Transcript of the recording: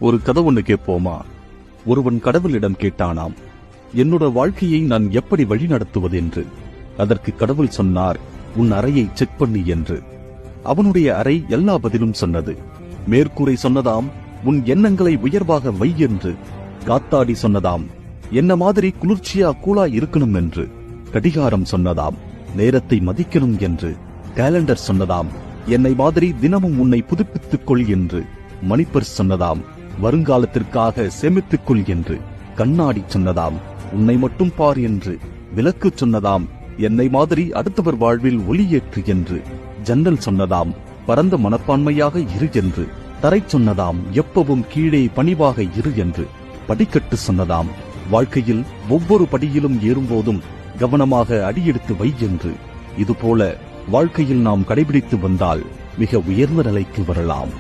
ஒரு கதை ஒண்ணு கேட்போமா? ஒருவன் கடவுளிடம் கேட்டானாம், என்னோட வாழ்க்கையை நான் எப்படி வழி நடத்துவது என்று. அதற்கு கடவுள் சொன்னார், உன் அறையை செக் பண்ணி என்று. அவனுடைய அறை எல்லா பதிலும் சொன்னது. மேற்கூரை சொன்னதாம், உன் எண்ணங்களை உயர்வாக வை என்று. காத்தாடி சொன்னதாம், என்ன மாதிரி குளிர்ச்சியா கூலா இருக்கணும் என்று. கடிகாரம் சொன்னதாம், நேரத்தை மதிக்கணும் என்று. கேலண்டர் சொன்னதாம், என்னை மாதிரி தினமும் உன்னை புதுப்பித்துக் கொள் என்று. மணிப்பர்ஸ் சொன்னதாம், வருங்காலத்திற்காக சேமித்துக் கொள் என்று. கண்ணாடி சொன்னதாம், உன்னை மட்டும் பார் என்று. விளக்கு சொன்னதாம், என்னை மாதிரி அடுத்தவர் வாழ்வில் ஒளியேற்று என்று. ஜன்னல் சொன்னதாம், பரந்த மனப்பான்மையாக இரு என்று. தரை சொன்னதாம், எப்பவும் கீழே பணிவாக இரு என்று. படிக்கட்டு சொன்னதாம், வாழ்க்கையில் ஒவ்வொரு படியிலும் ஏறும்போதும் கவனமாக அடியெடுத்து வை என்று. இதுபோல வாழ்க்கையில் நாம் கடைபிடித்து வந்தால் மிக உயர்ந்த நிலைக்கு வரலாம்.